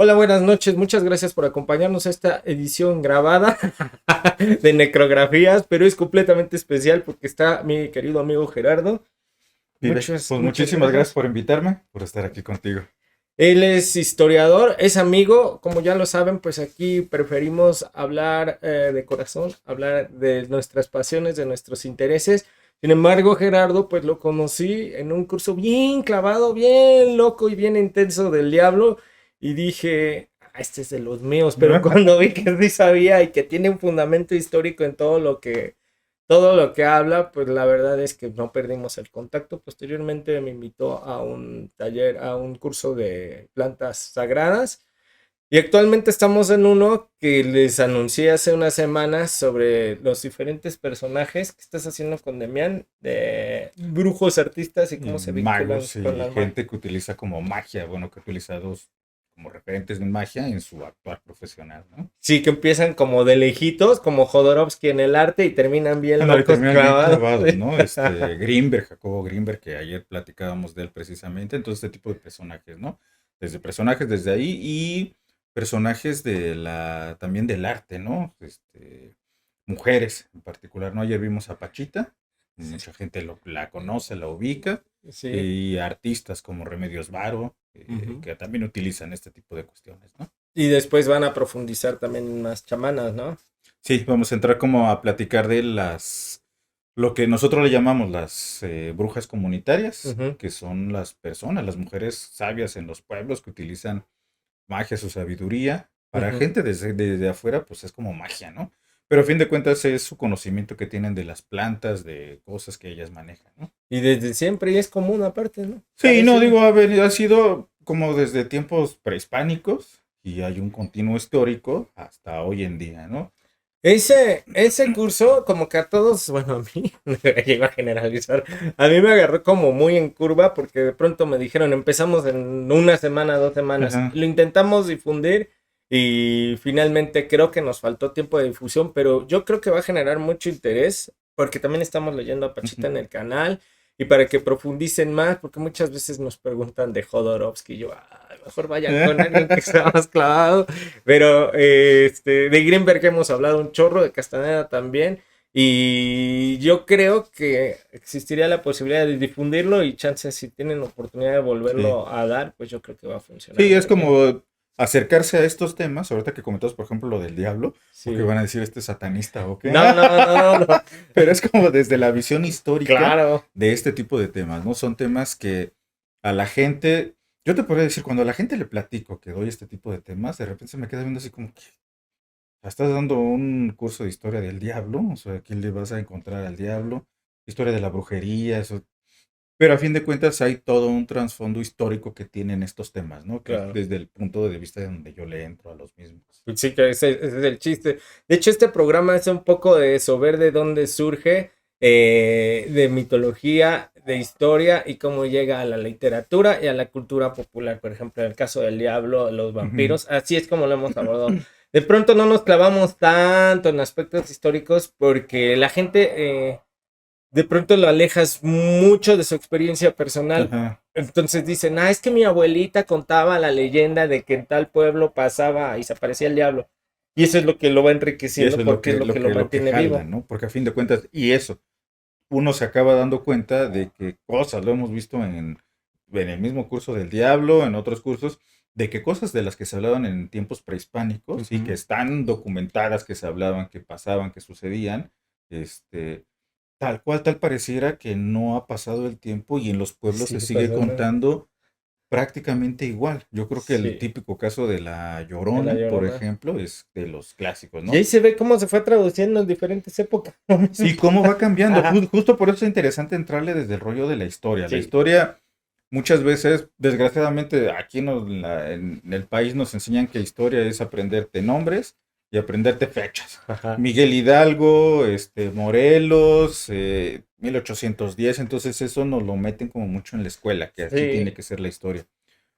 Hola, buenas noches. Muchas gracias por acompañarnos a esta edición grabada de necrografías, pero es completamente especial porque está mi querido amigo Gerardo. Vive, Muchas, pues muchas muchísimas gracias gracias. por invitarme, por estar aquí contigo. Él es historiador, es amigo, como ya lo saben, pues aquí preferimos hablar de corazón, hablar de nuestras pasiones, de nuestros intereses. Sin embargo, Gerardo, pues lo conocí en un curso bien clavado, bien loco y bien intenso del diablo y dije, este es de los míos, pero cuando vi que sí sabía y que tiene un fundamento histórico en todo lo que habla, pues la verdad es que no perdimos el contacto. Posteriormente me invitó a un taller, a un curso de plantas sagradas. Y actualmente estamos en uno que les anuncié hace unas semanas sobre los diferentes personajes que estás haciendo con Demián, de brujos, artistas y Y cómo se vinculan magos con y las magias. gente que utiliza como magia, bueno, que utiliza dos como referentes de magia en su actuar profesional, ¿no? Sí, que empiezan como de lejitos, como Jodorowsky en el arte y terminan bien Ándale, locos terminan bien clavados. clavados, ¿no? Grinberg, Jacobo Grinberg, que ayer platicábamos de él precisamente, entonces este tipo de personajes, ¿no? Desde personajes desde ahí y personajes también del arte, ¿no? Mujeres en particular, ¿no? Ayer vimos a Pachita, mucha gente la conoce, la ubica, Sí. y artistas como Remedios Varo, Ujú. que también utilizan este tipo de cuestiones, ¿no? Y después van a profundizar también en más chamanas, ¿no? Sí, vamos a entrar como a platicar de lo que nosotros le llamamos las brujas comunitarias, Ujú. que son las personas, las mujeres sabias en los pueblos que utilizan magia, su sabiduría. Para Ujú. gente desde afuera, pues es como magia, ¿no? Pero a fin de cuentas es su conocimiento que tienen de las plantas, de cosas que ellas manejan, ¿no? Y desde siempre y es común aparte, ¿no? Sí, no, Parecido. digo, ha sido como desde tiempos prehispánicos y hay un continuo histórico hasta hoy en día, ¿no? Ese curso, como que a todos, bueno, a mí, iba a generalizar, a mí me agarró como muy en curva porque de pronto me dijeron, empezamos en una semana, 2 semanas, Ajá. lo intentamos difundir y finalmente creo que nos faltó tiempo de difusión, pero yo creo que va a generar mucho interés porque también estamos leyendo a Pachita Ujú. en el canal y para que profundicen más, porque muchas veces nos preguntan de Jodorowsky, y yo, mejor vayan con alguien que sea más clavado. Pero de Greenberg hemos hablado un chorro, de Castaneda también. Y yo creo que existiría la posibilidad de difundirlo y chances si tienen oportunidad de Sí. volverlo a dar, pues yo creo que va a funcionar Sí, es muy bien. como acercarse a estos temas, ahorita que comentas, por ejemplo, lo del diablo, porque Sí. van a decir este satanista o qué, No, no, no, no. pero es como desde la visión histórica Claro. de este tipo de temas, ¿no? Son temas que a la gente, yo te podría decir, cuando a la gente le platico que doy este tipo de temas, de repente se me queda viendo así como que estás dando un curso de historia del diablo, o sea, aquí le vas a encontrar al diablo, historia de la brujería, eso, pero a fin de cuentas hay todo un trasfondo histórico que tienen estos temas, ¿no? Que es Claro. desde el punto de vista de donde yo le entro a los mismos. Pues sí, que ese es el chiste. De hecho, este programa es un poco de eso, ver de dónde surge, de mitología, de historia y cómo llega a la literatura y a la cultura popular. Por ejemplo, en el caso del diablo, los Ujú. vampiros, así es como lo hemos abordado. De pronto no nos clavamos tanto en aspectos históricos porque la gente de pronto lo alejas mucho de su experiencia personal. Ajá. Entonces dicen, es que mi abuelita contaba la leyenda de que en tal pueblo pasaba y se aparecía el diablo. Y eso es lo que lo va Y eso enriqueciendo es lo porque es que, lo lo que lo que, lo que mantiene jala, vivo. ¿no? Porque a fin de cuentas, y eso, uno se acaba dando cuenta de que cosas, lo hemos visto en el mismo curso del diablo, en otros cursos, de que cosas de las que se hablaban en tiempos prehispánicos y que Ujú. están documentadas, que se hablaban, que pasaban, que sucedían, este, tal cual, tal pareciera que no ha pasado el tiempo y en los pueblos se Sigue sigue pasando. contando prácticamente igual. Yo creo que el Sí, típico caso de la de la Llorona, por Llorona. ejemplo, es de los clásicos, Y ahí ¿no? se ve cómo se fue traduciendo en diferentes épocas. Lo mismo. Y cómo va cambiando. Ajá. Justo por eso es interesante entrarle desde el rollo de la historia. La Sí, historia, muchas veces, desgraciadamente, aquí en el país nos enseñan que historia es aprenderte nombres y aprenderte fechas. ajá. Miguel Hidalgo, Morelos, 1810, entonces eso nos lo meten como mucho en la escuela, que así Sí, tiene que ser la historia.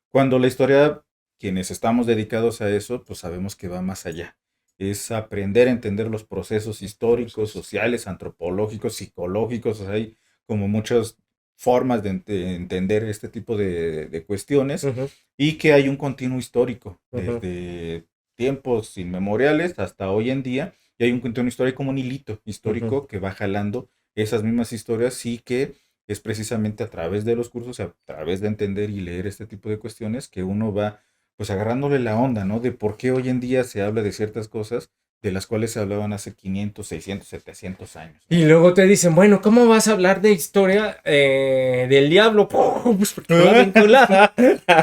Cuando la historia, quienes estamos dedicados a eso, pues sabemos que va más allá. Es aprender a entender los procesos históricos, procesos. sociales, antropológicos, psicológicos. O sea, hay como muchas formas de entender este tipo de cuestiones Ujú, y que hay un continuo histórico ujú, desde tiempos inmemoriales hasta hoy en día y hay un continuo histórico como un hilito ujú. histórico que va jalando esas mismas historias y que es precisamente a través de los cursos, a través de entender y leer este tipo de cuestiones que uno va pues agarrándole la onda, ¿no? De por qué hoy en día se habla de ciertas cosas de las cuales se hablaban hace 500, 600, 700 años, Y ¿no? luego te dicen, bueno, ¿cómo vas a hablar de historia del diablo? Pues porque va vinculada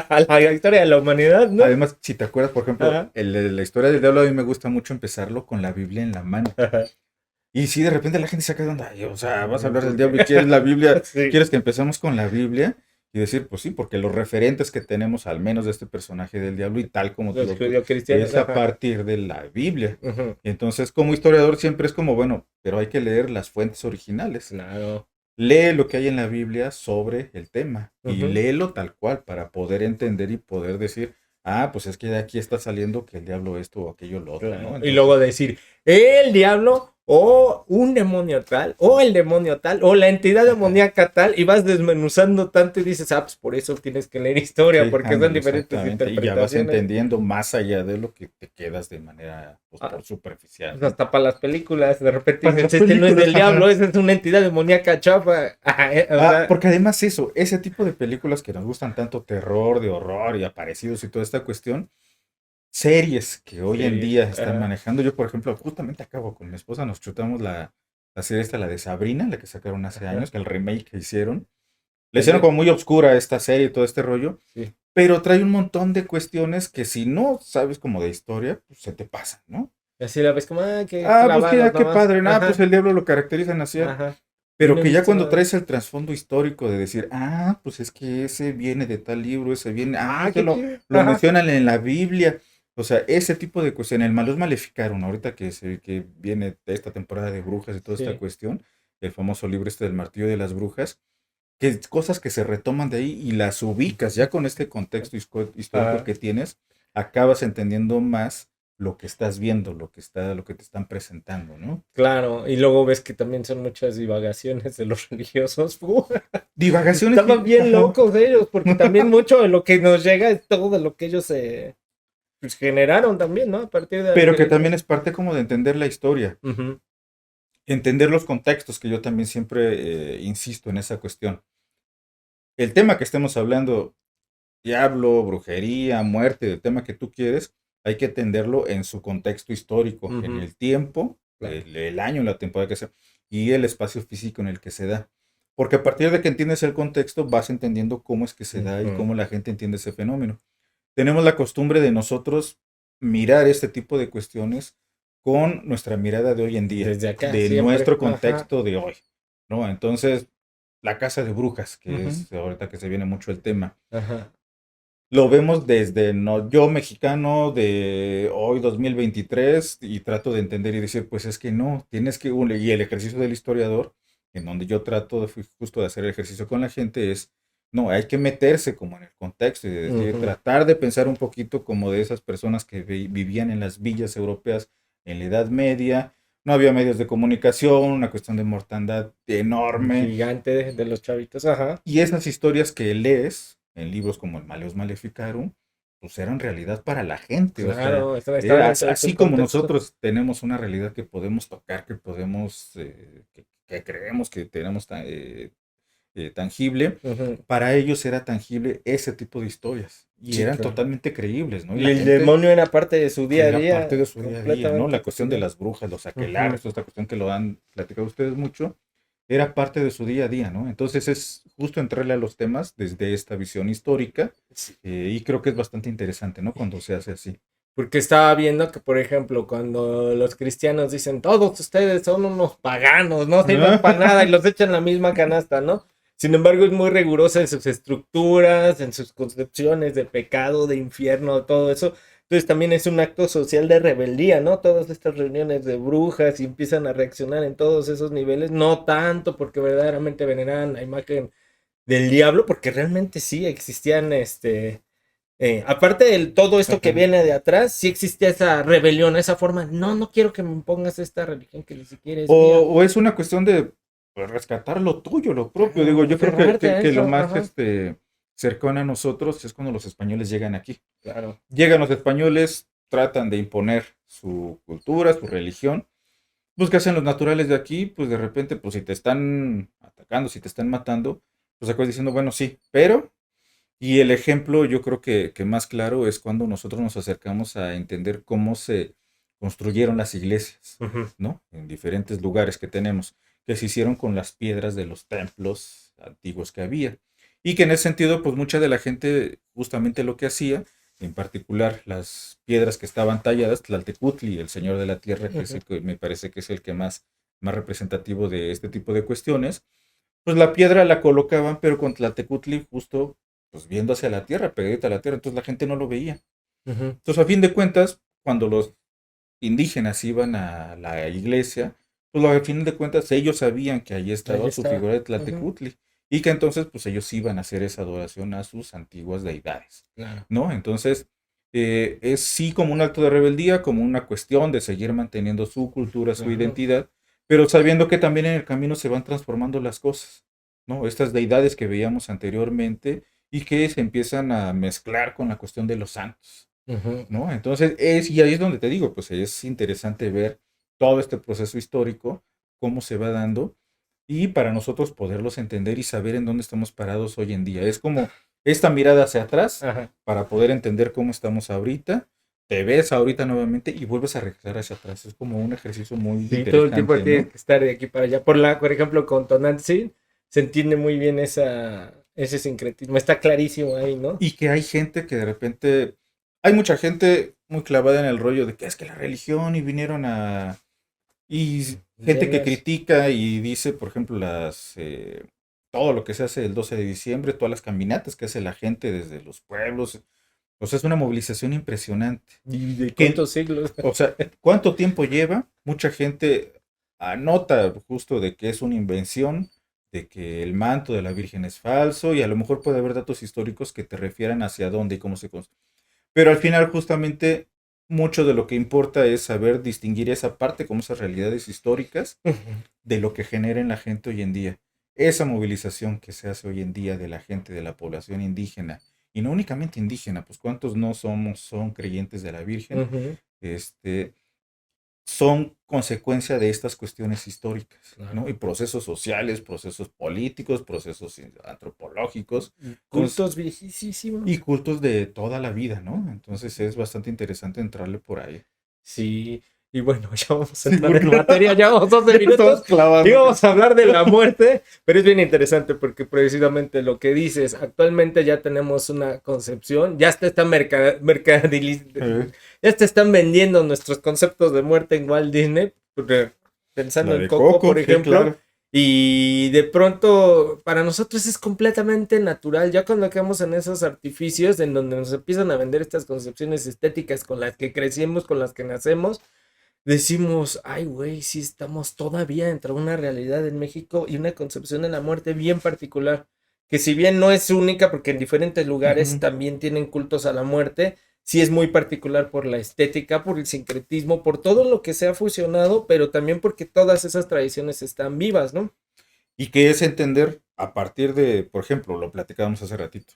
a la historia de la humanidad, ¿no? Además, si te acuerdas, por ejemplo, Ajá, la historia del diablo, a mí me gusta mucho empezarlo con la Biblia en la mano. ajá. Y si de repente la gente se saca de onda, "Ay, o sea, vas a hablar del ¿Por qué? diablo y quieres la Biblia, Sí, quieres que empecemos con la Biblia y decir, pues sí, porque los referentes que tenemos, al menos de este personaje del diablo y tal como tú los lo judio-cristianos, es a ajá. partir de la Biblia. Ujú, Entonces, como historiador siempre es como, bueno, pero hay que leer las fuentes originales. claro. Lee lo que hay en la Biblia sobre el tema y Ujú. léelo tal cual para poder entender y poder decir, ah, pues es que de aquí está saliendo que el diablo esto o aquello lo otro, ¿no? Claro. Y Entonces, luego decir, el diablo o un demonio tal, o el demonio tal, o la entidad ajá, demoníaca tal, y vas desmenuzando tanto y dices, ah, pues por eso tienes que leer historia, sí, porque son ándale, diferentes exactamente. Y ya vas interpretaciones. entendiendo más allá de lo que te quedas de manera, pues, Ah, por superficial, pues ¿no? hasta para las películas, de repente Para dicen, las este no es películas, del diablo, ajá. esa es una entidad demoníaca chafa. O Ah, sea, porque además eso, ese tipo de películas que nos gustan tanto, terror, de horror y aparecidos y toda esta cuestión, series que hoy en series. día están Ajá, manejando. Yo, por ejemplo, justamente acabo con mi esposa, nos chutamos la serie esta, la de Sabrina, la que sacaron hace ajá. años, que el remake que hicieron. Le hicieron Ese, como muy obscura esta serie y todo este rollo, sí. pero trae un montón de cuestiones que si no sabes como de historia, pues se te pasan, ¿no? Así la ves como, ah, qué Ah, pues clavados mira, qué nomás. padre, nada, pues Ajá, el diablo lo caracterizan así, ajá. Y pero no he que ya visto cuando nada. traes el trasfondo histórico de decir, ah, pues es que ese viene de tal libro, ese viene, ah, Ah, ese qué chido. lo Ajá. mencionan en la Biblia. O sea, ese tipo de cuestiones, el Malus Maleficarum, ahorita que viene de esta temporada de brujas y toda esta Sí. cuestión, el famoso libro este del martillo de las brujas, que es cosas que se retoman de ahí y las ubicas ya con este contexto histórico Ajá. que tienes, acabas entendiendo más lo que estás viendo, lo que te están presentando, ¿no? Claro, y luego ves que también son muchas divagaciones de los religiosos. Divagaciones, Estaban bien ajá. locos ellos, porque también mucho de lo que nos llega es todo de lo que ellos pues, generaron también, ¿no? A partir de las Pero que también creencias. es parte como de entender la historia, Ujú, entender los contextos, que yo también siempre insisto en esa cuestión. El tema que estemos hablando, diablo, brujería, muerte, el tema que tú quieres, hay que entenderlo en su contexto histórico, en ujú, el tiempo, claro. el año, la temporada que sea, y el espacio físico en el que se da. Porque a partir de que entiendes el contexto, vas entendiendo cómo es que se da y Ujú. cómo la gente entiende ese fenómeno. Tenemos la costumbre de nosotros mirar este tipo de cuestiones con nuestra mirada de hoy en día, Desde acá, de siempre. nuestro Ajá. contexto de hoy, ¿no? Entonces, la casa de brujas, que Ujú, es ahorita que se viene mucho el tema, ajá. lo vemos desde no, yo mexicano de hoy 2023 y trato de entender y decir, pues es que no, tienes que, y el ejercicio del historiador, en donde yo trato de, justo de hacer el ejercicio con la gente es, no, hay que meterse como en el contexto y de decir, Ujú. tratar de pensar un poquito como de esas personas que vivían en las villas europeas en la Edad Media, no había medios de comunicación, una cuestión de mortandad enorme, Gigante de los chavitos, ajá. y esas historias que lees en libros como el Maleus Maleficarum, pues eran realidad para la gente. O sea, Claro, estaban dentro de estos así como contextos. nosotros tenemos una realidad que podemos tocar, que podemos, que creemos que tenemos tangible, Ujú. para ellos era tangible ese tipo de historias. Y Sí, eran claro. totalmente creíbles, ¿no? Y Y la el gente demonio era parte de su día a era parte día, de su día a día, ¿no? completamente La cuestión de cotidiano. las brujas, los Ujú. aquelarres, toda esta cuestión que lo han platicado ustedes mucho, era parte de su día a día, ¿no? Entonces es justo entrarle a los temas desde esta visión histórica Sí. y creo que es bastante interesante, ¿no? Cuando se hace así. Porque estaba viendo que, por ejemplo, cuando los cristianos dicen, todos ustedes son unos paganos, no sirven para nada y los echan en la misma canasta, ¿no? Sin embargo, es muy rigurosa en sus estructuras, en sus concepciones de pecado, de infierno, todo eso. Entonces también es un acto social de rebeldía, ¿no? Todas estas reuniones de brujas y empiezan a reaccionar en todos esos niveles, no tanto porque verdaderamente veneraban la imagen del diablo, porque realmente sí existían, aparte de todo esto que Ajá. viene de atrás, sí existía esa rebelión, esa forma, no, no quiero que me pongas esta religión que ni siquiera es mía. O es una cuestión de, pues, rescatar lo tuyo, lo propio. Digo, Claro, yo creo que, aferrarte a que lo eso, más ajá. cercano a nosotros es cuando los españoles llegan aquí. Claro. Llegan los españoles, tratan de imponer su cultura, su religión. Pues, ¿qué hacen los naturales de aquí? Pues, de repente, pues, si te están atacando, si te están matando, pues, acabas diciendo, bueno, sí, pero y el ejemplo yo creo que más claro es cuando nosotros nos acercamos a entender cómo se construyeron las iglesias, Ujú, ¿no? En diferentes lugares que tenemos, que se hicieron con las piedras de los templos antiguos que había. Y que en ese sentido, pues mucha de la gente justamente lo que hacía, en particular las piedras que estaban talladas, Tlaltecutli, el señor de la tierra, que es ujú. el que me parece que es el que más representativo de este tipo de cuestiones, pues la piedra la colocaban, pero con Tlaltecutli justo pues viendo hacia la tierra, pegadita a la tierra, entonces la gente no lo veía. Ujú. Entonces, a fin de cuentas, cuando los indígenas iban a la iglesia, pues a fin de cuentas ellos sabían que ahí Ahí estaba su está. figura de Ujú. Tlaltecutli y que entonces pues ellos iban a hacer esa adoración a sus antiguas deidades, Claro. ¿no? Entonces, es sí como un acto de rebeldía, como una cuestión de seguir manteniendo su cultura, su Claro. identidad, pero sabiendo que también en el camino se van transformando las cosas, ¿no? Estas deidades que veíamos anteriormente y que se empiezan a mezclar con la cuestión de los santos, Ujú. ¿no? Entonces, y ahí es donde te digo, pues es interesante ver todo este proceso histórico, cómo se va dando, y para nosotros poderlos entender y saber en dónde estamos parados hoy en día. Es como esta mirada hacia atrás Ajá. para poder entender cómo estamos ahorita, te ves ahorita nuevamente y vuelves a regresar hacia atrás. Es como un ejercicio muy Sí, todo el tiempo interesante, tienes ¿no? que estar de aquí para allá. Por ejemplo, con Tonantzin se entiende muy bien ese sincretismo. Está clarísimo ahí, ¿no? Y que hay gente que de repente, hay mucha gente muy clavada en el rollo de que es que la religión y vinieron a. Y gente que Llenas. critica y dice, por ejemplo, todo lo que se hace el 12 de diciembre, todas las caminatas que hace la gente desde los pueblos, o sea, es una movilización impresionante. ¿Y de Que, cuántos siglos? o sea, ¿cuánto tiempo lleva? Mucha gente anota justo de que es una invención, de que el manto de la Virgen es falso y a lo mejor puede haber datos históricos que te refieran hacia dónde y cómo se construyó. Pero al final justamente mucho de lo que importa es saber distinguir esa parte como esas realidades históricas de lo que genera en la gente hoy en día. Esa movilización que se hace hoy en día de la gente, de la población indígena, y no únicamente indígena, pues cuántos no son creyentes de la Virgen, Ujú. este, son consecuencia de estas cuestiones históricas, ¿no? Claro. Y procesos sociales, procesos políticos, procesos antropológicos. Entonces, Cultos y viejísimos. cultos de toda la vida, ¿no? Entonces es bastante interesante entrarle por ahí. Sí, y bueno, ya vamos a Sí, entrar en porque materia, ya vamos 12 ya te minutos estamos y clavando. vamos a hablar de la muerte, pero es bien interesante porque precisamente lo que dices, actualmente ya tenemos una concepción, ya te están Eh, ya te están vendiendo nuestros conceptos de muerte en Walt Disney, pensando La en de Coco, Coco, por sí, ejemplo, claro. y de pronto para nosotros es completamente natural, ya cuando quedamos en esos artificios en donde nos empiezan a vender estas concepciones estéticas con las que crecimos, con las que nacemos, decimos, ay güey, sí estamos todavía dentro de una realidad en México y una concepción de la muerte bien particular, que si bien no es única porque en diferentes lugares Ujú. también tienen cultos a la muerte, sí es muy particular por la estética, por el sincretismo, por todo lo que se ha fusionado, pero también porque todas esas tradiciones están vivas, ¿no? Y que es entender a partir de, por ejemplo, lo platicábamos hace ratito.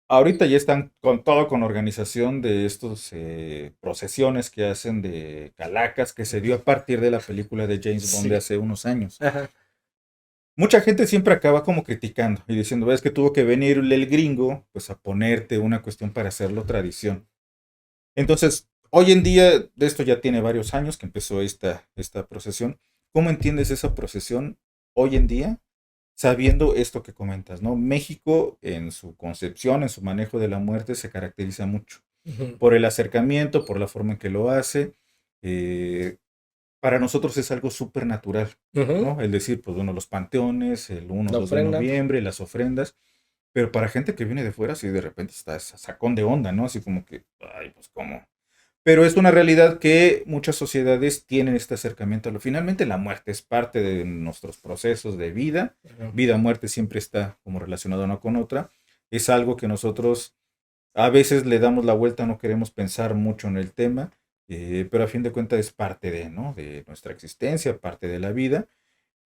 Ahorita ya están con todo, con organización de estos procesiones que hacen de calacas, que se dio a partir de la película de James Bond de Sí. hace unos años. Ajá. Mucha gente siempre acaba como criticando y diciendo, ves que tuvo que venir el gringo, pues a ponerte una cuestión para hacerlo tradición. Entonces, hoy en día, de esto ya tiene varios años que empezó esta procesión. ¿Cómo entiendes esa procesión hoy en día, sabiendo esto que comentas, ¿no? México, en su concepción, en su manejo de la muerte, se caracteriza mucho Ujú. por el acercamiento, por la forma en que lo hace. eh, para nosotros es algo súper natural, Ujú. ¿no? El decir, pues bueno, los panteones, el 1 La 2 de ofrenda. noviembre, las ofrendas, pero para gente que viene de fuera, sí de repente está sacón de onda, ¿no? Así como que, ay, pues cómo. Pero es una realidad que muchas sociedades tienen este acercamiento a lo. Finalmente, la muerte es parte de nuestros procesos de vida. Ujú. Vida, muerte siempre está como relacionado una con otra. Es algo que nosotros a veces le damos la vuelta, no queremos pensar mucho en el tema, pero a fin de cuentas es parte de, ¿no? De nuestra existencia, parte de la vida.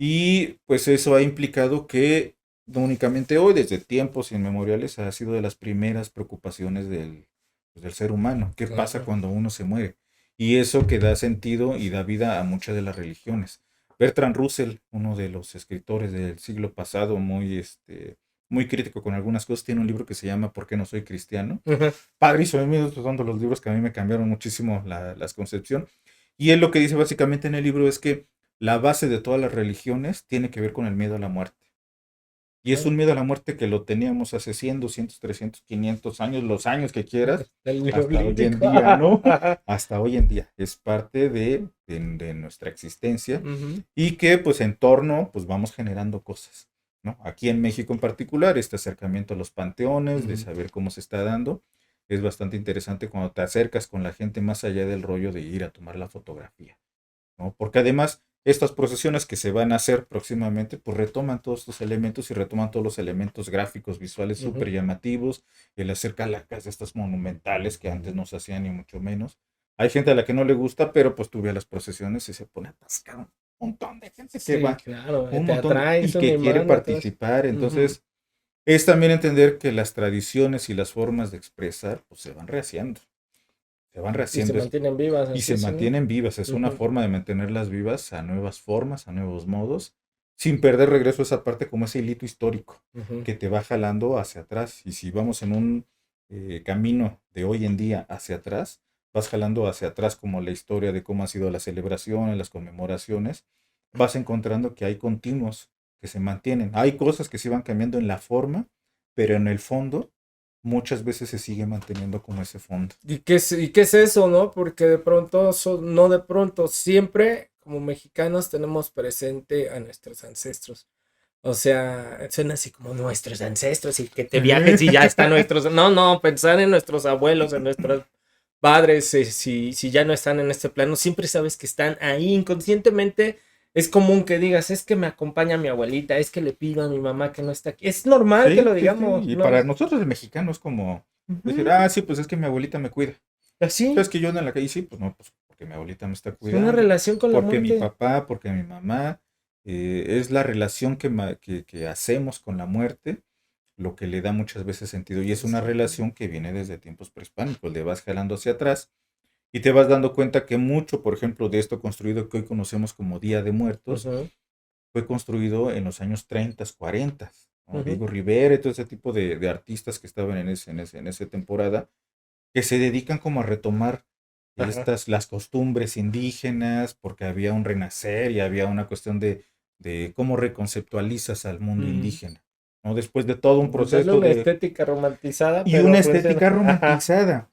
Y pues eso ha implicado que no únicamente hoy, desde tiempos inmemoriales, ha sido de las primeras preocupaciones del ser humano. ¿Qué pasa Claro. cuando uno se muere? Y eso que da sentido y da vida a muchas de las religiones. Bertrand Russell, uno de los escritores del siglo pasado, muy crítico con algunas cosas, tiene un libro que se llama ¿Por qué no soy cristiano? Ujú. Padrísimo, a mí estos son de los libros que a mí me cambiaron muchísimo las concepción. Y él lo que dice básicamente en el libro es que la base de todas las religiones tiene que ver con el miedo a la muerte. Y es Claro. un miedo a la muerte que lo teníamos hace 100, 200, 300, 500 años, los años que quieras, El hasta hoy en neolítico. día, ¿no? Hasta hoy en día. Es parte de nuestra existencia Ujú. y que pues en torno pues vamos generando cosas, ¿no? Aquí en México en particular, este acercamiento a los panteones, de Ujú. saber cómo se está dando, es bastante interesante cuando te acercas con la gente más allá del rollo de ir a tomar la fotografía, ¿no? Porque además estas procesiones que se van a hacer próximamente, pues retoman todos estos elementos y retoman todos los elementos gráficos, visuales Ujú. súper llamativos, el hacer calacas de estas monumentales que antes no se hacían ni mucho menos. Hay gente a la que no le gusta, pero pues tú ves las procesiones y se pone atascado un montón de gente que Sí, va, claro, un te montón atraes y un que quiere imán atrás. participar. Ujú. Entonces, es también entender que las tradiciones y las formas de expresar, pues se van rehaciendo, se van Y se rehaciendo mantienen vivas y así, se sí, ¿no? mantienen vivas. Es una Ujú. forma de mantenerlas vivas a nuevas formas, a nuevos modos, sin perder regreso a esa parte como ese hilito histórico Ujú. que te va jalando hacia atrás. Y si vamos en un camino de hoy en día hacia atrás, vas jalando hacia atrás como la historia de cómo han sido las celebraciones, las conmemoraciones, vas encontrando que hay continuos que se mantienen. Hay cosas que se van cambiando en la forma, pero en el fondo muchas veces se sigue manteniendo como ese fondo. ¿Y qué es eso, no? Porque de pronto, no de pronto, siempre como mexicanos tenemos presente a nuestros ancestros. O sea, suena así como nuestros ancestros y que te viajes y ya están nuestros. No, no, pensar en nuestros abuelos, en nuestros padres, si ya no están en este plano, siempre sabes que están ahí inconscientemente. Es común que digas, es que me acompaña mi abuelita, es que le pido a mi mamá que no está aquí. Es normal que Sí, lo sí, sí. digamos, Y ¿no? para nosotros el mexicano es como decir, Ujú. ah, sí, pues es que mi abuelita me cuida. Así, ¿Sabes que yo ando en la calle? Sí, pues no, pues porque mi abuelita me está es una cuidando, relación con la porque mi muerte. papá, porque mi mamá, es la relación que hacemos con la muerte, lo que le da muchas veces sentido. Y es una Exacto. relación que viene desde tiempos prehispánicos, le vas jalando hacia atrás y te vas dando cuenta que mucho, por ejemplo, de esto construido que hoy conocemos como Día de Muertos, Ujú. fue construido en los años 30, 40, ¿no? Ujú. Diego Rivera y todo ese tipo de artistas que estaban en esa temporada, que se dedican como a retomar Ajá. las costumbres indígenas, porque había un renacer y había una cuestión de cómo reconceptualizas al mundo Ujú. indígena, ¿no? Después de todo un Darle proceso una de, estética romantizada, y una pero pues, estética ajá. romantizada,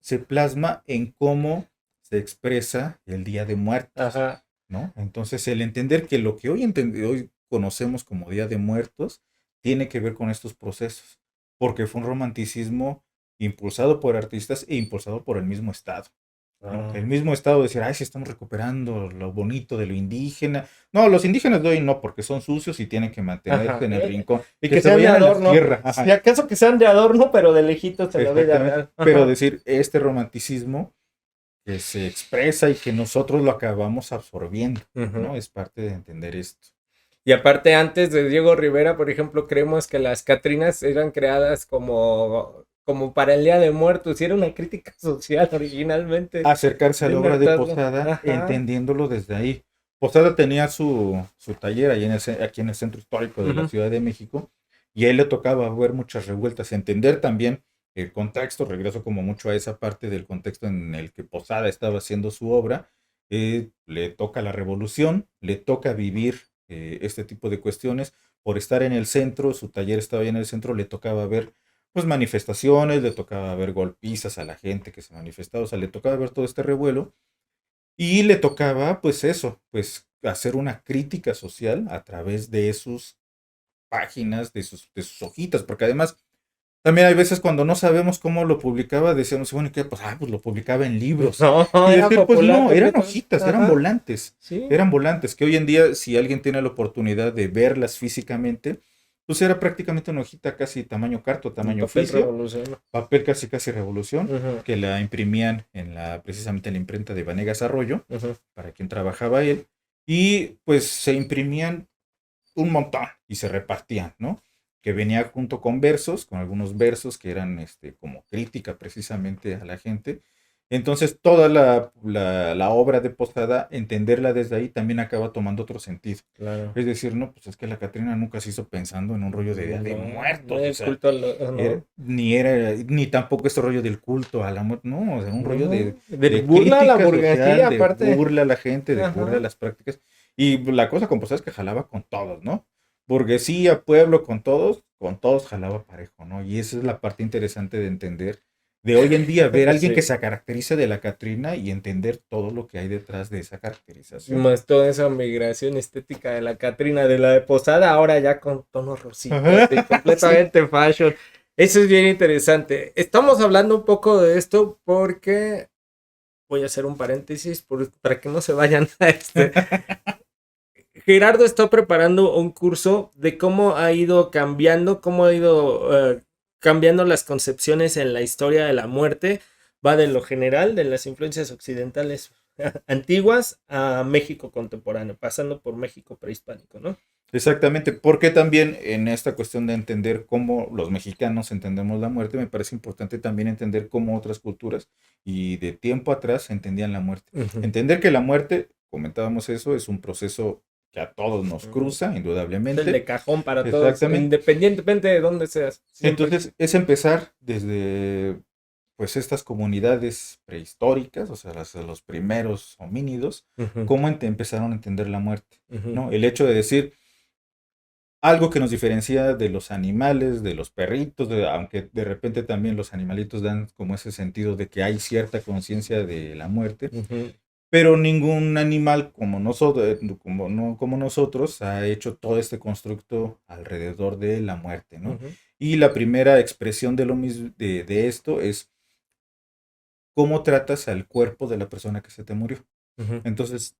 se plasma en cómo se expresa el Día de Muertos, Ajá. ¿no? Entonces, el entender que lo que hoy conocemos como Día de Muertos tiene que ver con estos procesos, porque fue un romanticismo impulsado por artistas e impulsado por el mismo Estado, ¿no? Ah. El mismo Estado de decir, ay, sí estamos recuperando lo bonito de lo indígena. No, los indígenas de hoy no, porque son sucios y tienen que mantenerse Ajá. en el rincón y Y que que se sean de vayan a la adorno. tierra. Si Ajá, acaso que sean de adorno, pero de lejitos en la vida exactamente. real. Pero Ajá. decir, este romanticismo que se expresa y que nosotros lo acabamos absorbiendo, Ujú. ¿no? Es parte de entender esto. Y aparte, antes de Diego Rivera, por ejemplo, creemos que las Catrinas eran creadas como para el Día de Muertos. Y era una crítica social originalmente Acercarse a de la un obra de hartazgo. Posada, Ajá. entendiéndolo desde ahí. Posada tenía su taller ahí aquí en el centro histórico de la Ujú. Ciudad de México, y a él le tocaba ver muchas revueltas, entender también el contexto, regreso como mucho a esa parte del contexto en el que Posada estaba haciendo su obra, le toca la revolución, le toca vivir este tipo de cuestiones, por estar en el centro, su taller estaba ahí en el centro, le tocaba ver pues manifestaciones, le tocaba ver golpizas a la gente que se manifestaba, o sea, le tocaba ver todo este revuelo y le tocaba pues eso, pues hacer una crítica social a través de sus páginas, de sus hojitas, porque además también hay veces cuando no sabemos cómo lo publicaba, decíamos, bueno, ¿y qué? Pues lo publicaba en libros. No, Y era decir, pues popular no, completamente. Ajá. Sí. eran volantes, que hoy en día, si alguien tiene la oportunidad de verlas físicamente, pues era prácticamente una hojita casi tamaño carta, El tamaño papel oficio, revolucionó. papel casi casi revolución, Ujú. que la imprimían precisamente en la imprenta de Vanegas Arroyo, Ujú. para quien trabajaba él, y pues se imprimían un montón y se repartían, ¿no? Que venía junto con versos, con algunos versos que eran como crítica precisamente a la gente. Entonces toda la obra de Posada, entenderla desde ahí también acaba tomando otro sentido. Claro. Es decir, no, pues es que la Catrina nunca se hizo pensando en un rollo de Día de No, no Muertos, o el sea, culto no. ni tampoco este rollo del culto a la muerte, no, o sea, un rollo No. De de burla a la crítica social, burguesía, de aparte. burla a la gente, de burla a Ajá. las prácticas. Y la cosa con Posada es que jalaba con todos, ¿no? Burguesía, pueblo, con todos jalaba parejo, ¿no? Y esa es la parte interesante de entender, de hoy en día, ver a alguien que Sí. se caracteriza de la Catrina y entender todo lo que hay detrás de esa caracterización. Más toda esa migración estética de la Catrina, de la de Posada, ahora ya con tonos rositas y Ajá, sí. completamente fashion. Eso es bien interesante. Estamos hablando un poco de esto porque voy a hacer un paréntesis para que no se vayan a este. Gerardo está preparando un curso de cómo ha ido cambiando, cómo ha ido cambiando las concepciones en la historia de la muerte. Va de lo general, de las influencias occidentales antiguas a México contemporáneo, pasando por México prehispánico, ¿no? Exactamente, porque también en esta cuestión de entender cómo los mexicanos entendemos la muerte, me parece importante también entender cómo otras culturas y de tiempo atrás entendían la muerte. Ujú. Entender que la muerte, comentábamos eso, es un proceso que a todos nos Ujú. cruza, Es el de indudablemente. cajón para todos, Exactamente. independientemente de dónde seas, siempre. Entonces, es empezar desde pues estas comunidades prehistóricas, o sea, los primeros homínidos, Ujú, cómo empezaron a entender la muerte, ujú, ¿no? El hecho de decir, algo que nos diferencia de los animales, de los perritos, aunque de repente también los animalitos dan como ese sentido de que hay cierta conciencia de la muerte, ujú, pero ningún animal como nosotros, no, como nosotros ha hecho todo este constructo alrededor de la muerte, ¿no? ujú, Y la primera expresión de lo mismo de esto es cómo tratas al cuerpo de la persona que se te murió. ujú. Entonces,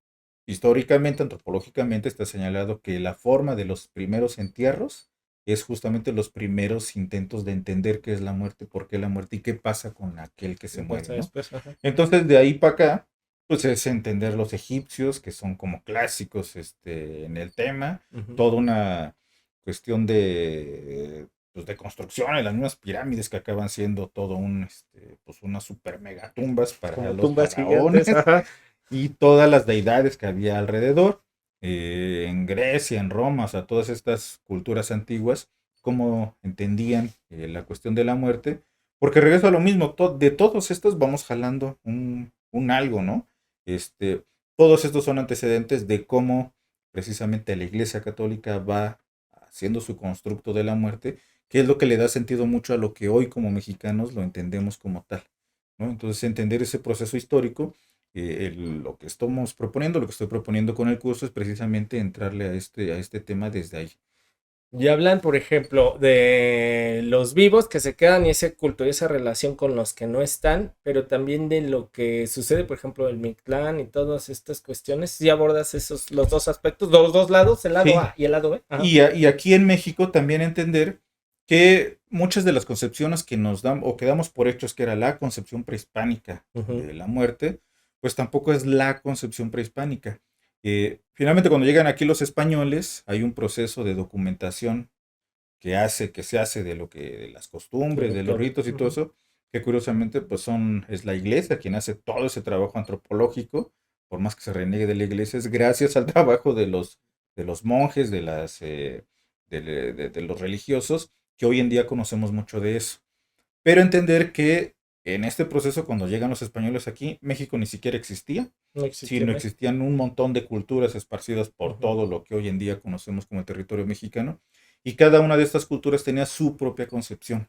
históricamente, antropológicamente, está señalado que la forma de los primeros entierros es justamente los primeros intentos de entender qué es la muerte, por qué la muerte y qué pasa con aquel que se ¿Qué muere, pasa ¿no? después? Ajá. Entonces, de ahí para acá, pues es entender los egipcios, que son como clásicos en el tema, Ujú. toda una cuestión pues de construcción en las mismas pirámides que acaban siendo todo pues unas super megatumbas para Como los tumbas gigantes, faraones ajá. y todas las deidades que había alrededor. En Grecia, en Roma, o sea, todas estas culturas antiguas, cómo entendían la cuestión de la muerte, porque regreso a lo mismo, de todos estos vamos jalando un algo, ¿no? Este, todos estos son antecedentes de cómo precisamente la Iglesia Católica va haciendo su constructo de la muerte, que es lo que le da sentido mucho a lo que hoy como mexicanos lo entendemos como tal, ¿no? Entonces, entender ese proceso histórico, lo que estamos proponiendo, lo que estoy proponiendo con el curso es precisamente entrarle a este tema desde ahí. Y hablan, por ejemplo, de los vivos que se quedan y ese culto y esa relación con los que no están, pero también de lo que sucede, por ejemplo, el Mictlán y todas estas cuestiones. Si abordas esos, los dos aspectos, los dos lados, el lado Sí, A y el lado B. Ajá. y aquí en México también entender que muchas de las concepciones que nos dan o que damos por hechos que era la concepción prehispánica Ujú, de la muerte, pues tampoco es la concepción prehispánica. Finalmente, cuando llegan aquí los españoles, hay un proceso de documentación que se hace de de las de costumbres, la de los historia. ritos y todo Ujú, eso, que curiosamente pues es la iglesia quien hace todo ese trabajo antropológico, por más que se reniegue de la iglesia, es gracias al trabajo de los monjes, de los religiosos, que hoy en día conocemos mucho de eso. Pero entender que en este proceso, cuando llegan los españoles aquí, México ni siquiera existía, no existía sino México. existían un montón de culturas esparcidas por Ujú, todo lo que hoy en día conocemos como el territorio mexicano, y cada una de estas culturas tenía su propia concepción.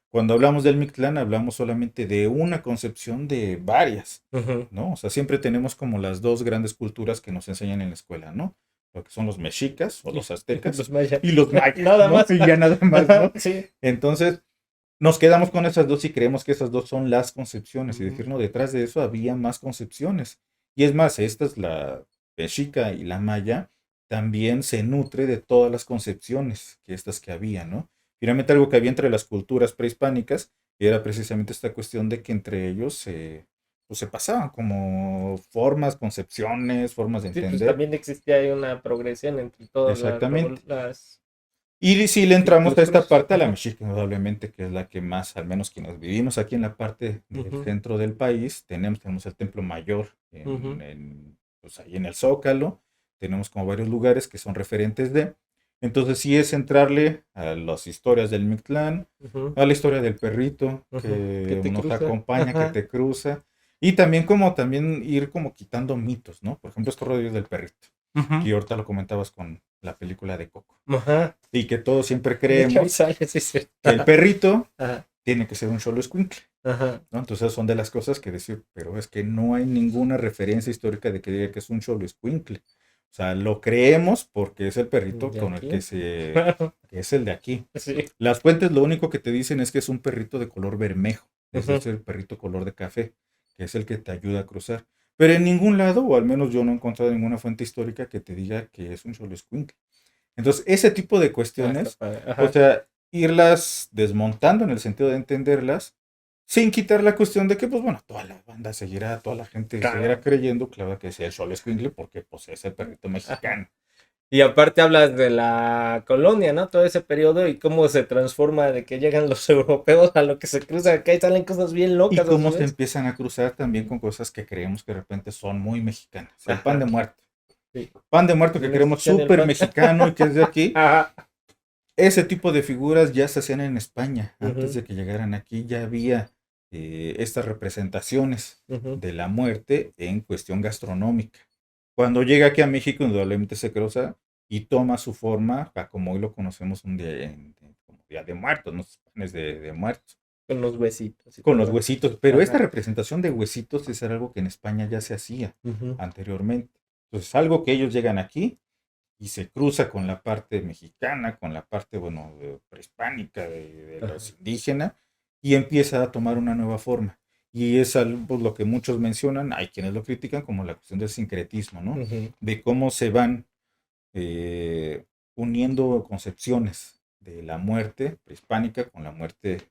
Cuando hablamos del Mictlán, hablamos solamente de una concepción de varias, ujú. ¿no? O sea, siempre tenemos como las dos grandes culturas que nos enseñan en la escuela, ¿no? Lo que son los mexicas o los Los aztecas mayas. y los mayas, Nada ¿no? más. Y ya nada más, Ajá, ¿no? sí. Entonces, nos quedamos con esas dos y creemos que esas dos son las concepciones y Ujú, decir, no, detrás de eso había más concepciones. Y es más, esta es la mexica y la maya, también se nutre de todas las concepciones que estas que había, ¿no? Finalmente algo que había entre las culturas prehispánicas era precisamente esta cuestión de que entre ellos pues se pasaban como formas, concepciones, formas de Sí, pues entender. también existía ahí una progresión entre todas Exactamente. las Y si le entramos a esta culturas. parte, a la Ajá. mexica, indudablemente, que es la que más, al menos quienes vivimos aquí en la parte del Ujú, centro del país, tenemos el Templo Mayor ujú, pues ahí en el Zócalo, tenemos como varios lugares que son referentes de. Entonces sí es entrarle a las historias del Mictlán, ujú, a la historia del perrito ujú. ¿Qué que te nos cruza? acompaña, que Ajá. te cruza, y también como también ir como quitando mitos, ¿no? Por ejemplo, estos rollos del perrito, Ujú. que ahorita lo comentabas con la película de Coco Ajá. y que todos siempre De hecho, ahí creemos sale, sí, sí. que el perrito Ajá. tiene que ser un solo escuincle, Ajá. ¿no? Entonces son de las cosas que decir, pero es que no hay ninguna referencia histórica de que diga que es un solo escuincle. O sea, lo creemos porque es el perrito De con el aquí. que es el de aquí. Sí. Las fuentes lo único que te dicen es que es un perrito de color bermejo, es Ujú. decir, el perrito color de café, que es el que te ayuda a cruzar. Pero en ningún lado, o al menos yo no he encontrado ninguna fuente histórica que te diga que es un solo escuincle. Entonces, ese tipo de Ah, está cuestiones, padre. o Ajá. sea, irlas desmontando en el sentido de entenderlas, sin quitar la cuestión de que, pues bueno, toda la banda seguirá, toda la gente seguirá Claro. creyendo, claro, que sea el Solo Escuincle, porque pues es el perrito Ajá. mexicano. Y aparte hablas de la colonia, ¿no? Todo ese periodo y cómo se transforma de que llegan los europeos a lo que se cruza acá y salen cosas bien Y locas a su cómo se vez. empiezan a cruzar también con cosas que creemos que de repente son muy mexicanas. El pan de Ajá. muerto. Sí. Pan de muerto que No creemos existía ni el súper pan. mexicano y que es de aquí. Ajá. Ese tipo de figuras ya se hacían en España. Antes Ujú, de que llegaran aquí ya había estas representaciones ujú, de la muerte en cuestión gastronómica. Cuando llega aquí a México, indudablemente se cruza y toma su forma a como hoy lo conocemos un día, como Día de Muertos, ¿no? Panes de muertos, con los huesitos y con los todo. huesitos. Pero esta Ajá. representación de huesitos es algo que en España ya se hacía Ujú, anteriormente. Entonces, algo que ellos llegan aquí y se cruza con la parte mexicana, con la parte, bueno, prehispánica de ajá. los indígenas, y empieza a tomar una nueva forma. Y es algo pues, lo que muchos mencionan, hay quienes lo critican como la cuestión del sincretismo, ¿no? Ujú, De cómo se van eh, uniendo concepciones de la muerte prehispánica con la muerte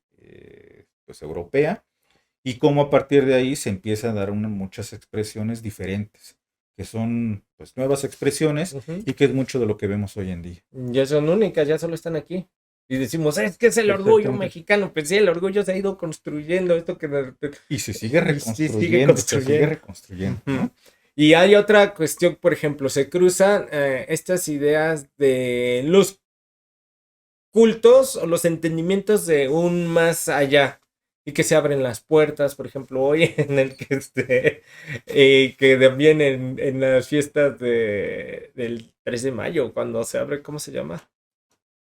pues, europea, y cómo a partir de ahí se empieza a dar muchas expresiones diferentes, que son pues nuevas expresiones ujú. y que es mucho de lo que vemos hoy en día. Ya son únicas, ya solo están aquí. Y decimos, es que es el orgullo Exactamente. mexicano. Pues sí, el orgullo se ha ido construyendo, esto que Y se sigue y sí sigue reconstruyendo, se sigue construyendo. reconstruyendo, Ujú. ¿no? Y hay otra cuestión, por ejemplo, se cruzan estas ideas de los cultos o los entendimientos de un más allá y que se abren las puertas, por ejemplo, hoy en el que que también en las fiestas del 3 de mayo, cuando se abre, ¿cómo se llama?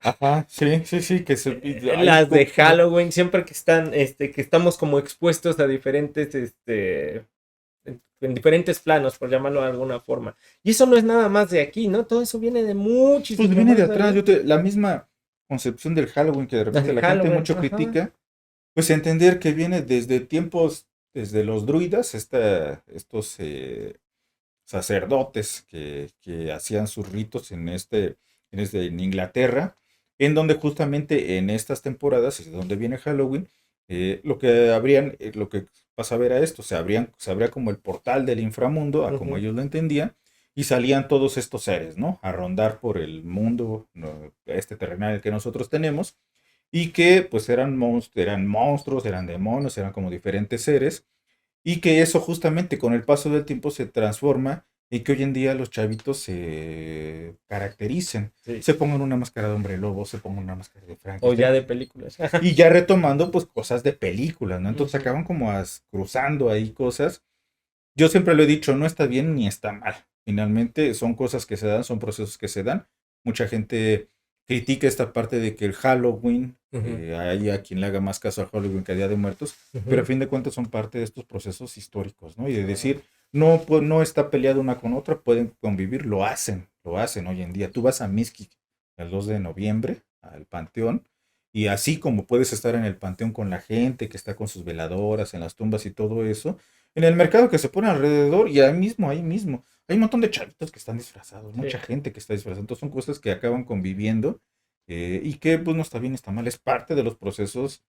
Ajá, sí, sí, sí, que se, hay Las de Halloween, siempre que están, que estamos como expuestos a diferentes, en diferentes planos, por llamarlo de alguna forma. Y eso no es nada más de aquí, ¿no? Todo eso viene de pues muchísimo viene de más atrás, allá. la misma concepción del Halloween que de Las repente de la gente Halloween, mucho ajá. critica, pues entender que viene desde tiempos, desde los druidas, estos sacerdotes que hacían sus ritos en Inglaterra, en donde justamente en estas temporadas, es donde viene Halloween, lo que pasa a ver a esto, se abría como el portal del inframundo, a como Ujú, ellos lo entendían, y salían todos estos seres, ¿no? A rondar por el mundo, ¿no? Este terrenal que nosotros tenemos, y que pues eran monstruos, eran demonios, eran como diferentes seres, y que eso justamente con el paso del tiempo se transforma y que hoy en día los chavitos se caractericen. sí. Se pongan una máscara de hombre lobo, se pongan una máscara de O Frankenstein. ya de películas. Y ya retomando pues cosas de películas, ¿no? Entonces Ujú, acaban como cruzando ahí cosas. Yo siempre lo he dicho, no está bien ni está mal. Finalmente son cosas que se dan, son procesos que se dan. Mucha gente critica esta parte de que el Halloween, ujú, hay a quien le haga más caso al Halloween que a Día de Muertos, pero a ujú. fin de cuentas son parte de estos procesos históricos, ¿no? Y de Claro. decir, no, pues, no está peleada una con otra, pueden convivir, lo hacen hoy en día. Tú vas a Mixquic el 2 de noviembre, al Panteón, y así como puedes estar en el Panteón con la gente que está con sus veladoras, en las tumbas y todo eso, en el mercado que se pone alrededor y ahí mismo, hay un montón de chavitos que están disfrazados, mucha Sí. gente que está disfrazada. Entonces son cosas que acaban conviviendo y que pues no está bien, está mal, es parte de los procesos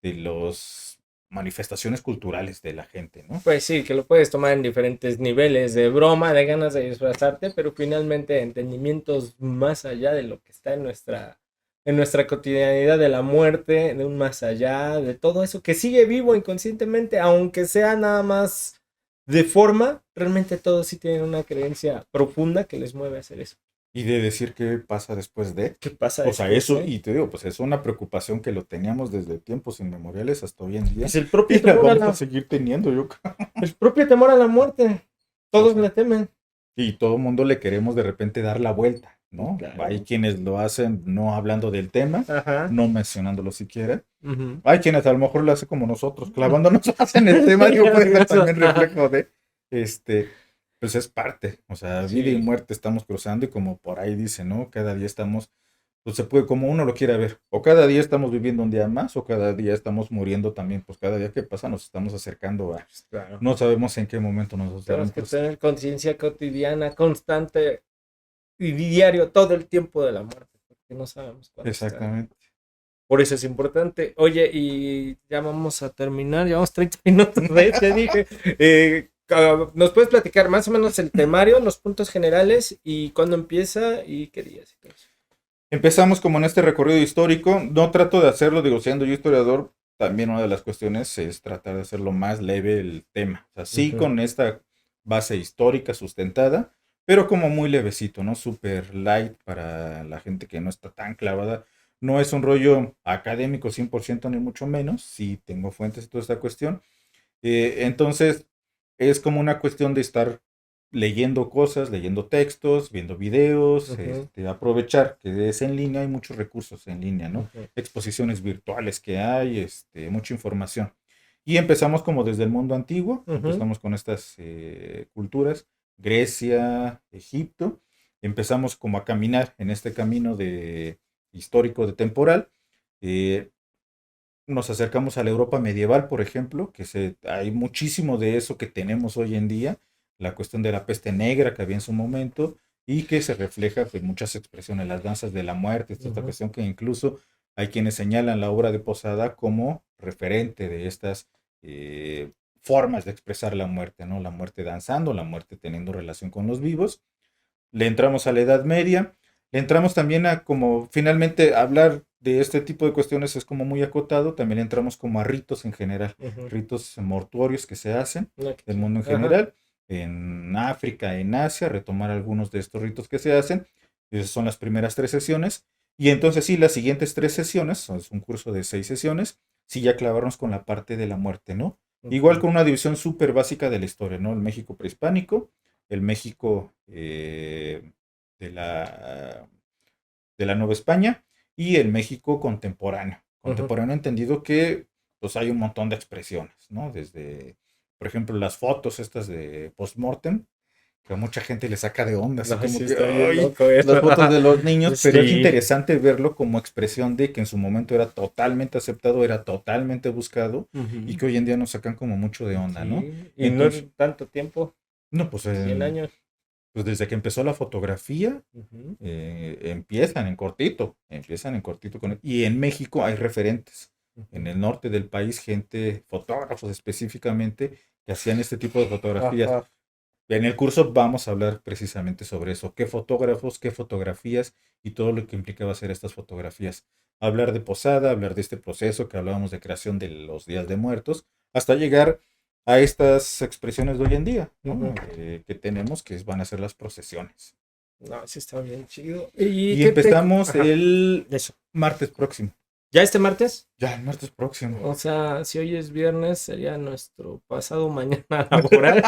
de los manifestaciones culturales de la gente, ¿no? Pues sí, que lo puedes tomar en diferentes niveles de broma, de ganas de disfrazarte, pero finalmente entendimientos más allá de lo que está en nuestra cotidianidad, de la muerte, de un más allá, de todo eso que sigue vivo inconscientemente, aunque sea nada más de forma, realmente todos sí tienen una creencia profunda que les mueve a hacer eso. Y de decir qué pasa después de. ¿Qué pasa O sea, después, eso, eh? y te digo, pues es una preocupación que lo teníamos desde tiempos inmemoriales hasta hoy en día. Pues el propio Y la temor a vamos a la, seguir teniendo, yo creo. el propio temor a la muerte. O Todos sea, le temen. y todo mundo le queremos de repente dar la vuelta, ¿no? Hay Claro. quienes lo hacen no hablando del tema, Ajá. no mencionándolo siquiera. Ujú. Hay quienes a lo mejor lo hacen como nosotros, clavándonos más en el tema, digo, puede ser también reflejo de, este, pues es parte, o sea, vida y Sí, muerte estamos cruzando y como por ahí dice, ¿no? Cada día estamos, pues se puede, como uno lo quiera ver, o cada día estamos viviendo un día más, o cada día estamos muriendo también, pues cada día que pasa nos estamos acercando a, pues claro. no sabemos en qué momento nos Tenemos que daremos. tener conciencia cotidiana, constante y diario, todo el tiempo de la muerte, porque no sabemos cuándo está. Exactamente. Por eso es importante. Oye, y ya vamos a terminar, llevamos 30 minutos, te dije. ¿Nos puedes platicar más o menos el temario, los puntos generales y cuándo empieza y qué días y todo eso? Empezamos como en este recorrido histórico. No trato de hacerlo, digo, siendo yo historiador, también una de las cuestiones es tratar de hacerlo más leve el tema. O sea, sí Ujú, con esta base histórica sustentada, pero como muy levecito, ¿no? Super light para la gente que no está tan clavada. No es un rollo académico 100% ni mucho menos. Sí tengo fuentes y toda esta cuestión. Entonces, es como una cuestión de estar leyendo cosas, leyendo textos, viendo videos, ujú, aprovechar que es en línea, hay muchos recursos en línea, ¿no? ujú, Exposiciones virtuales que hay, mucha información. Y empezamos como desde el mundo antiguo, ujú, empezamos con estas culturas, Grecia, Egipto, empezamos como a caminar en este camino de histórico, de temporal. eh, Nos acercamos a la Europa medieval, por ejemplo, hay muchísimo de eso que tenemos hoy en día, la cuestión de la peste negra que había en su momento y que se refleja en muchas expresiones, las danzas de la muerte, esta ujú. cuestión que incluso hay quienes señalan la obra de Posada como referente de estas formas de expresar la muerte, ¿no? La muerte danzando, la muerte teniendo relación con los vivos. Le entramos a la Edad Media, le entramos también a como finalmente hablar de este tipo de cuestiones es como muy acotado, también entramos como a ritos en general, Ujú. ritos mortuorios que se hacen No, qué del chido. mundo en Ajá. general, en África, en Asia, retomar algunos de estos ritos que se hacen, esas son las primeras 3 sesiones, y entonces sí, las siguientes 3 sesiones, es un curso de 6 sesiones, sí ya clavarnos con la parte de la muerte, ¿no? Igual Ujú, con una división súper básica de la historia, ¿no? El México prehispánico, el México de la, de la Nueva España y el México contemporáneo. ujú. Contemporáneo entendido que pues hay un montón de expresiones, ¿no? Desde, por ejemplo, las fotos estas de postmortem, que a mucha gente le saca de onda, así No, como sí que, está bien ay, loco eso. las fotos de los niños, pero es Sí. interesante verlo como expresión de que en su momento era totalmente aceptado, era totalmente buscado y Ujú. que hoy en día nos sacan como mucho de onda, ¿no? Sí. Y no Entonces, en tanto tiempo, no, pues 100 años. pues desde que empezó la fotografía, Ujú, empiezan en cortito y en México hay referentes. En ujú. el norte del país, gente, fotógrafos específicamente, que hacían este tipo de fotografías. Ajá. En el curso vamos a hablar precisamente sobre eso, qué fotógrafos, qué fotografías y todo lo que implicaba hacer estas fotografías. Hablar de Posada, hablar de este proceso que hablábamos de creación de los días de muertos, hasta llegar a estas expresiones de hoy en día, ¿no? Ujú. Que tenemos, que van a ser las procesiones. No, sí está bien chido. ¿Y Y qué te...? empezamos Ajá. el Eso. martes próximo. ¿Ya este martes? Ya, el martes próximo. O sea, si hoy es viernes, sería nuestro pasado mañana laboral.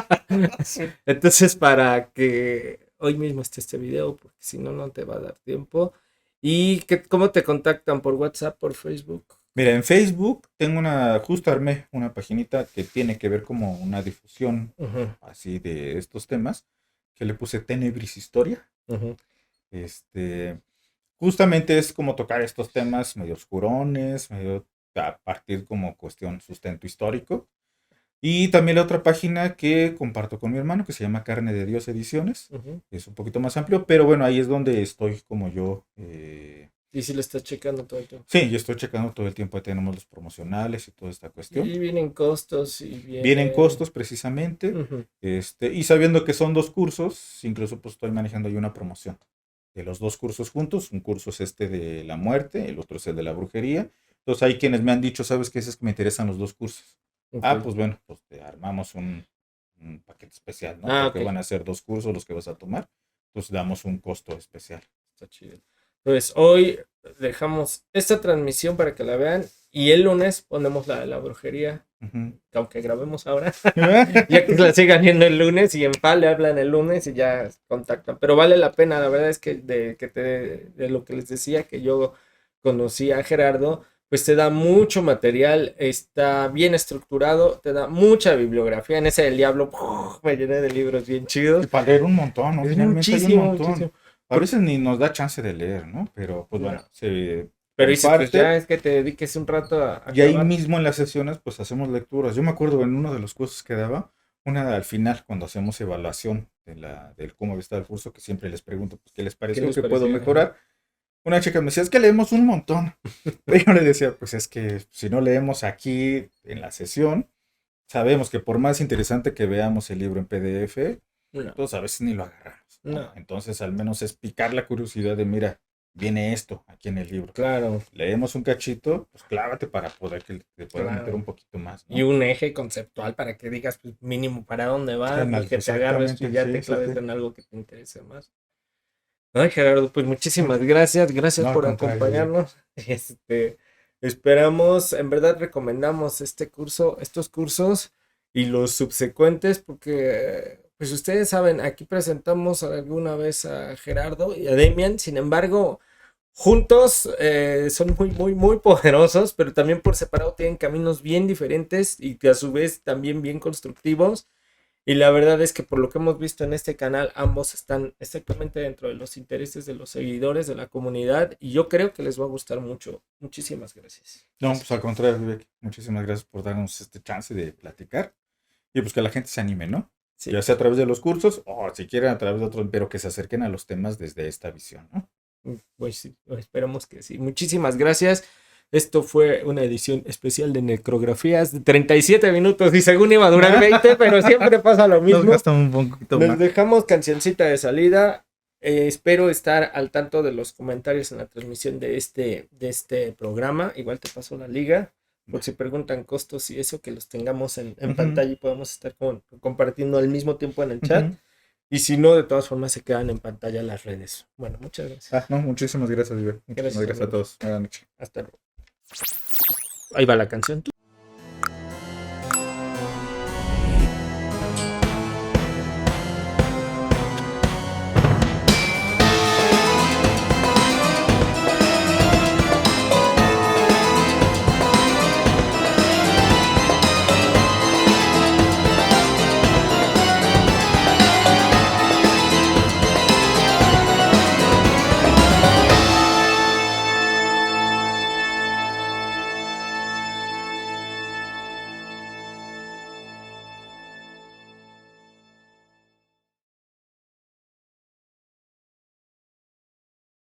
Sí. Entonces, para que hoy mismo esté este video, porque si no, no te va a dar tiempo. ¿Y cómo te contactan? ¿Por WhatsApp, por Facebook? Mira, en Facebook tengo justo armé una paginita que tiene que ver como una difusión Ujú, así de estos temas, que le puse Tenebris Historia. ujú, Este, Justamente es como tocar estos temas medio oscurones, medio a partir como cuestión sustento histórico. Y también la otra página que comparto con mi hermano, que se llama Carne de Dios Ediciones. ujú. Es un poquito más amplio, pero bueno, ahí es donde estoy como yo Y si lo estás checando todo el tiempo. Sí, yo estoy checando todo el tiempo, ahí tenemos los promocionales y toda esta cuestión. Y vienen costos y Vienen costos precisamente, Ujú. y sabiendo que son 2 cursos, incluso pues estoy manejando ahí una promoción de los 2 cursos juntos. Un curso es este de la muerte, el otro es el de la brujería. Entonces hay quienes me han dicho, ¿sabes qué? Es que me interesan los 2 cursos. Ok. Pues bueno, pues te armamos un paquete especial, ¿no? Porque Ok. van a ser 2 cursos los que vas a tomar. Entonces damos un costo especial. Está chido. Entonces, hoy dejamos esta transmisión para que la vean y el lunes ponemos la de la brujería, Ujú. aunque grabemos ahora, ya que la sigan viendo el lunes y en PAL le hablan el lunes y ya contactan. Pero vale la pena, la verdad es que de lo que les decía, que yo conocí a Gerardo, pues te da mucho material, está bien estructurado, te da mucha bibliografía. En ese del diablo, me llené de libros bien chidos. Y para leer un montón, ¿no? Es Finalmente hay un muchísimo, montón. muchísimo. A veces ni nos da chance de leer, ¿no? Pero pues bueno, se Pero dices, pues comparte. ya es que te dediques un rato a Y ahí acabar. mismo en las sesiones, pues hacemos lecturas. Yo me acuerdo en uno de los cursos que daba, una al final, cuando hacemos evaluación del cómo está el curso, que siempre les pregunto, pues, ¿qué les pareció? les ¿Qué puedo pareció? mejorar? Una chica me decía, es que leemos un montón. Pero yo le decía, pues es que si no leemos aquí en la sesión, sabemos que por más interesante que veamos el libro en PDF, No, pues a veces ni lo agarramos, ¿no? no, Entonces, al menos es picar la curiosidad de, mira, viene esto aquí en el libro. claro, Leemos un cachito, pues clávate para poder que te puedas meter claro. un poquito más, Y ¿no? un eje conceptual para que digas, pues mínimo para dónde vas y que te agarres y Exactamente, ya sí, te sí, claves sí. en algo que te interese más. Ay, Gerardo, pues muchísimas gracias, gracias No, al por contrario, acompañarnos. Esperamos, en verdad recomendamos este curso, estos cursos y los subsecuentes, porque pues ustedes saben, aquí presentamos alguna vez a Gerardo y a Demian, sin embargo, juntos son muy, muy, muy poderosos, pero también por separado tienen caminos bien diferentes y que a su vez también bien constructivos. Y la verdad es que por lo que hemos visto en este canal, ambos están exactamente dentro de los intereses de los seguidores, de la comunidad, y yo creo que les va a gustar mucho. Muchísimas gracias. No, pues al contrario, Vivek, muchísimas gracias por darnos este chance de platicar y pues que la gente se anime, ¿no? Sí, Ya sea a través de los cursos o si quieren a través de otros, pero que se acerquen a los temas desde esta visión, ¿no? pues sí, esperamos que sí. Muchísimas gracias. Esto fue una edición especial de Necrografías de 37 minutos y según iba a durar 20, pero siempre pasa lo mismo. Nos gastamos un poquito Nos más. dejamos cancioncita de salida. Espero estar al tanto de los comentarios en la transmisión de este programa. Igual te paso la liga. Por si preguntan costos y eso, que los tengamos en pantalla y podamos estar compartiendo al mismo tiempo en el chat. Y si no, de todas formas se quedan en pantalla las redes. Bueno, muchas gracias. No, muchísimas gracias, Vivek. Muchísimas gracias a todos. Buenas noches. Hasta luego. Ahí va la canción.